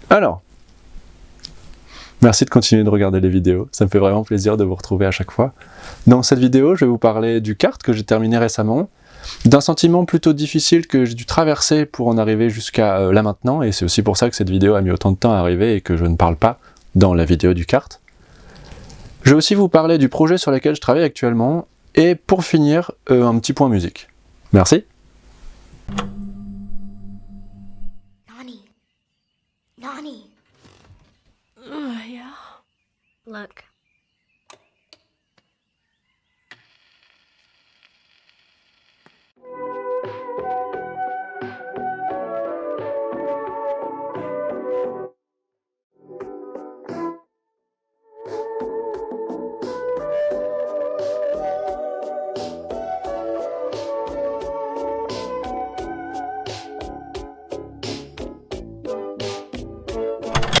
Alors, merci de continuer de regarder les vidéos, ça me fait vraiment plaisir de vous retrouver à chaque fois. Dans cette vidéo, je vais vous parler du kart que j'ai terminé récemment, d'un sentiment plutôt difficile que j'ai dû traverser pour en arriver jusqu'à là maintenant, et c'est aussi pour ça que cette vidéo a mis autant de temps à arriver et que je ne parle pas dans la vidéo du kart. Je vais aussi vous parler du projet sur lequel je travaille actuellement, et pour finir, un petit point musique. Merci. Nani. Yeah. Look.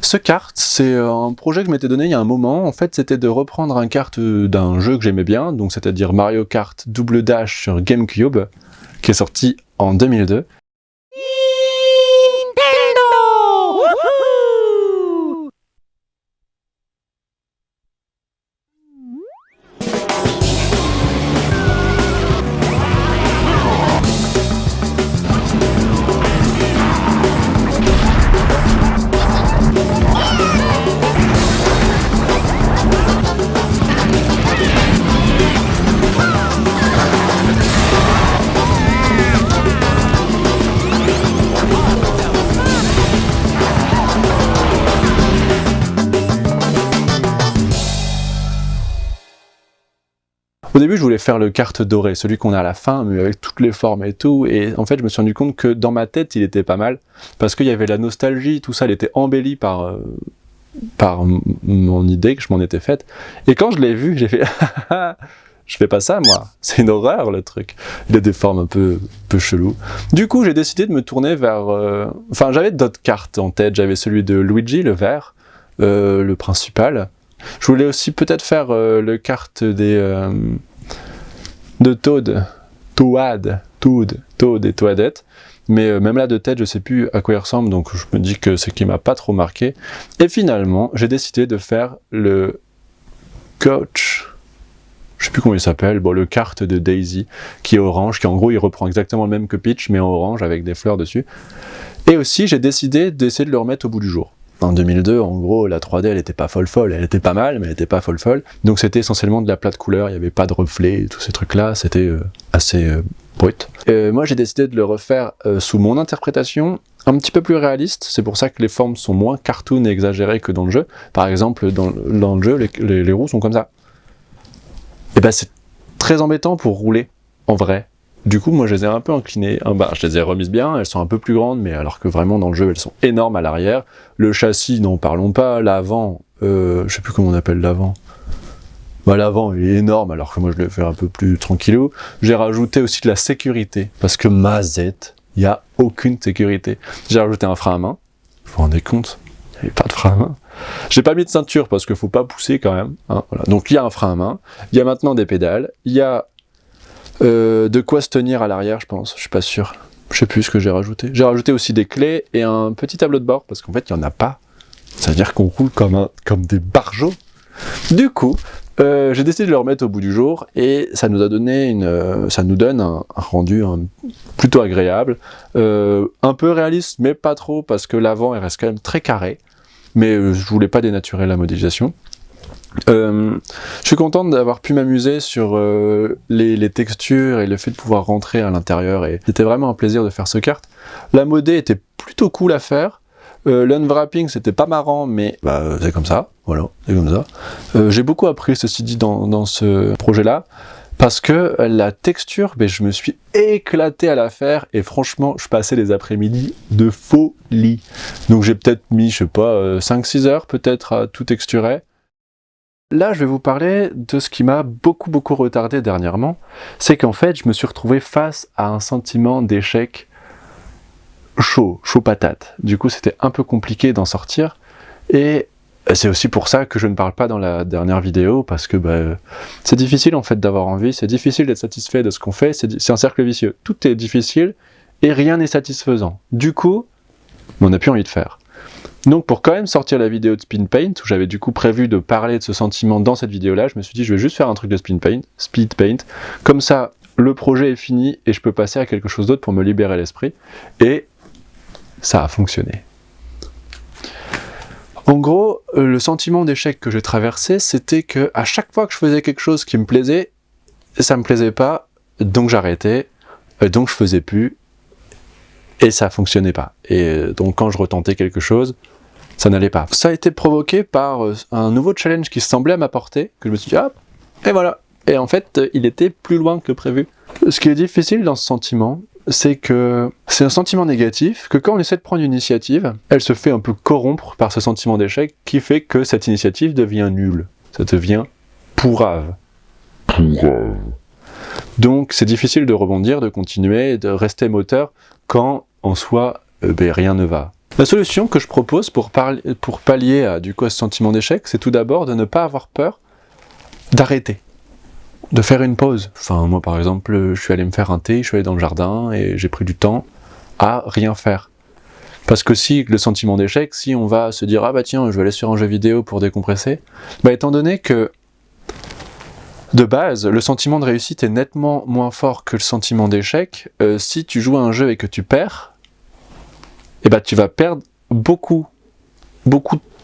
Ce kart, c'est un projet que je m'étais donné il y a un moment. En fait, c'était de reprendre un kart d'un jeu que j'aimais bien, donc c'est-à-dire Mario Kart Double Dash sur GameCube, qui est sorti en 2002. Au début, je voulais faire le kart doré, celui qu'on a à la fin, mais avec toutes les formes et tout, et en fait, je me suis rendu compte que dans ma tête, il était pas mal, parce qu'il y avait la nostalgie, tout ça, il était embelli par mon idée que je m'en étais faite, et quand je l'ai vu, j'ai fait « je fais pas ça, moi, c'est une horreur, le truc !» Il a des formes un peu cheloues. Du coup, j'ai décidé de me tourner vers... Enfin, j'avais d'autres cartes en tête, j'avais celui de Luigi, le vert, le principal. Je voulais aussi peut-être faire le kart des... de Toad et Toadette, mais même là de tête je sais plus à quoi il ressemble, donc je me dis que c'est qui m'a pas trop marqué. Et finalement j'ai décidé de faire le coach, je sais plus comment il s'appelle, bon, le kart de Daisy qui est orange, qui en gros il reprend exactement le même que Peach mais en orange avec des fleurs dessus. Et aussi j'ai décidé d'essayer de le remettre au bout du jour. En 2002, en gros, la 3D, elle était pas folle, elle était pas mal, mais elle était pas folle. Donc c'était essentiellement de la plate couleur, il n'y avait pas de reflets, tous ces trucs-là, c'était assez brut. Moi, j'ai décidé de le refaire sous mon interprétation, un petit peu plus réaliste, c'est pour ça que les formes sont moins cartoon et exagérées que dans le jeu. Par exemple, dans le jeu, les roues sont comme ça. Et ben c'est très embêtant pour rouler, en vrai. Du coup, moi, je les ai un peu inclinées. Je les ai remises bien, elles sont un peu plus grandes, mais alors que vraiment, dans le jeu, elles sont énormes à l'arrière. Le châssis, n'en parlons pas. L'avant, je sais plus comment on appelle l'avant. L'avant, il est énorme, alors que moi, je l'ai fait un peu plus tranquillou. J'ai rajouté aussi de la sécurité, parce que mazette, il n'y a aucune sécurité. J'ai rajouté un frein à main. Vous vous rendez compte ? Il n'y avait pas de frein à main. J'ai pas mis de ceinture, parce qu'il faut pas pousser quand même. Hein, voilà. Donc, il y a un frein à main. Il y a maintenant des pédales. Il y a... de quoi se tenir à l'arrière, je pense, je suis pas sûr. Je sais plus ce que j'ai rajouté. J'ai rajouté aussi des clés et un petit tableau de bord, parce qu'en fait, il n'y en a pas. Ça veut dire qu'on roule comme des barjots. Du coup, j'ai décidé de le remettre au bout du jour, et ça nous a donné ça nous donne un rendu plutôt agréable. Un peu réaliste, mais pas trop, parce que l'avant, il reste quand même très carré. Mais je voulais pas dénaturer la modélisation. Je suis content d'avoir pu m'amuser sur les textures et le fait de pouvoir rentrer à l'intérieur, et c'était vraiment un plaisir de faire ce kart. La modé était plutôt cool à faire, l'unwrapping c'était pas marrant, mais c'est comme ça, voilà, c'est comme ça. J'ai beaucoup appris, ceci dit, dans ce projet-là, parce que la texture, je me suis éclaté à la faire, et franchement, je passais les après-midi de folie. Donc j'ai peut-être mis, je sais pas, 5-6 heures peut-être à tout texturer. Là, je vais vous parler de ce qui m'a beaucoup retardé dernièrement, c'est qu'en fait, je me suis retrouvé face à un sentiment d'échec chaud patate. Du coup, c'était un peu compliqué d'en sortir, et c'est aussi pour ça que je ne parle pas dans la dernière vidéo, parce que c'est difficile en fait d'avoir envie, c'est difficile d'être satisfait de ce qu'on fait, c'est un cercle vicieux. Tout est difficile, et rien n'est satisfaisant. Du coup, on n'a plus envie de faire. Donc pour quand même sortir la vidéo de Spin Paint, où j'avais du coup prévu de parler de ce sentiment dans cette vidéo-là, je me suis dit je vais juste faire un truc de Spin Paint, comme ça le projet est fini et je peux passer à quelque chose d'autre pour me libérer l'esprit, et ça a fonctionné. En gros, le sentiment d'échec que j'ai traversé, c'était que à chaque fois que je faisais quelque chose qui me plaisait, ça me plaisait pas, donc j'arrêtais, donc je faisais plus, et ça fonctionnait pas. Et donc quand je retentais quelque chose, ça n'allait pas. Ça a été provoqué par un nouveau challenge qui semblait à ma portée, que je me suis dit, hop, et voilà. Et en fait, il était plus loin que prévu. Ce qui est difficile dans ce sentiment, c'est que c'est un sentiment négatif, que quand on essaie de prendre une initiative, elle se fait un peu corrompre par ce sentiment d'échec, qui fait que cette initiative devient nulle. Ça devient pourrave. Donc c'est difficile de rebondir, de continuer, de rester moteur, quand en soi, rien ne va. La solution que je propose pour pallier à ce sentiment d'échec, c'est tout d'abord de ne pas avoir peur d'arrêter, de faire une pause. Enfin, moi par exemple, je suis allé me faire un thé, je suis allé dans le jardin et j'ai pris du temps à rien faire. Parce que si le sentiment d'échec, si on va se dire « Ah bah tiens, je vais aller sur un jeu vidéo pour décompresser », bah étant donné que de base, le sentiment de réussite est nettement moins fort que le sentiment d'échec, si tu joues à un jeu et que tu perds, et bah tu vas perdre beaucoup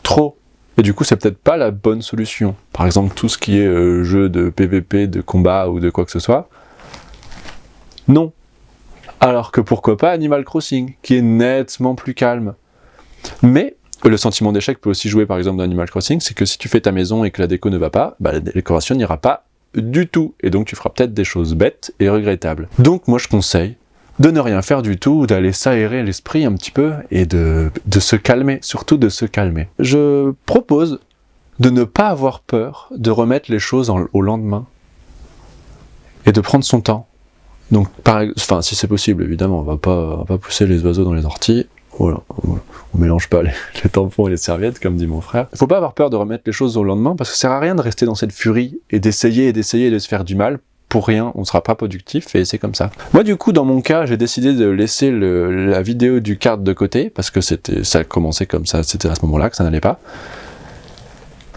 trop. Et du coup, c'est peut-être pas la bonne solution. Par exemple, tout ce qui est jeu de PVP, de combat ou de quoi que ce soit, non. Alors que pourquoi pas Animal Crossing, qui est nettement plus calme. Mais le sentiment d'échec peut aussi jouer par exemple dans Animal Crossing, c'est que si tu fais ta maison et que la déco ne va pas, bah, la décoration n'ira pas du tout. Et donc tu feras peut-être des choses bêtes et regrettables. Donc moi je conseille de ne rien faire du tout, d'aller s'aérer l'esprit un petit peu et de se calmer, surtout de se calmer. Je propose de ne pas avoir peur de remettre les choses au lendemain et de prendre son temps. Donc, si c'est possible, évidemment, on va pas pousser les oiseaux dans les orties. Voilà, on mélange pas les tampons et les serviettes, comme dit mon frère. Il faut pas avoir peur de remettre les choses au lendemain, parce que ça sert à rien de rester dans cette furie et d'essayer de se faire du mal. Pour rien, on sera pas productif, et c'est comme ça. Moi, du coup, dans mon cas, j'ai décidé de laisser la vidéo du card de côté, parce que ça a commencé comme ça, c'était à ce moment-là que ça n'allait pas,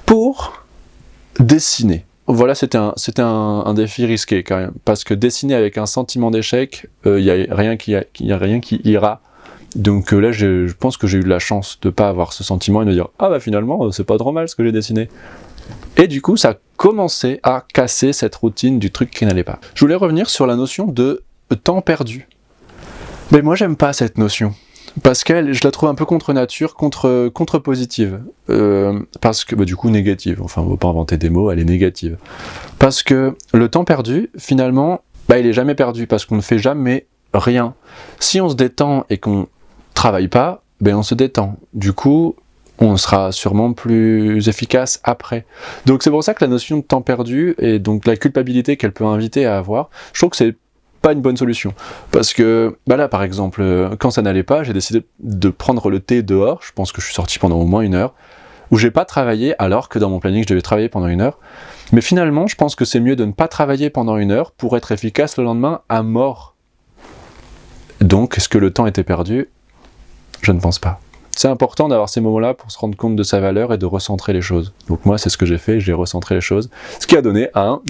pour dessiner. Voilà, c'était un défi risqué quand même, parce que dessiner avec un sentiment d'échec, il n'y a rien qui ira. Donc là, je pense que j'ai eu de la chance de pas avoir ce sentiment et de dire « Ah bah finalement, c'est pas trop mal ce que j'ai dessiné ». Et du coup, ça a commencé à casser cette routine du truc qui n'allait pas. Je voulais revenir sur la notion de temps perdu. Mais moi, j'aime pas cette notion. Parce que je la trouve un peu contre nature, contre-positive. Parce que, du coup, négative. Enfin, on va pas inventer des mots, elle est négative. Parce que le temps perdu, finalement, il est jamais perdu, parce qu'on ne fait jamais rien. Si on se détend et qu'on travaille pas, on se détend. Du coup, on sera sûrement plus efficace après. Donc c'est pour ça que la notion de temps perdu, et donc la culpabilité qu'elle peut inviter à avoir, je trouve que c'est pas une bonne solution. Parce que, là par exemple, quand ça n'allait pas, j'ai décidé de prendre le thé dehors, je pense que je suis sorti pendant au moins 1 heure, où j'ai pas travaillé, alors que dans mon planning je devais travailler pendant 1 heure. Mais finalement, je pense que c'est mieux de ne pas travailler pendant 1 heure pour être efficace le lendemain à mort. Donc, est-ce que le temps était perdu? Je ne pense pas. C'est important d'avoir ces moments-là pour se rendre compte de sa valeur et de recentrer les choses. Donc moi, c'est ce que j'ai fait, j'ai recentré les choses, ce qui a donné un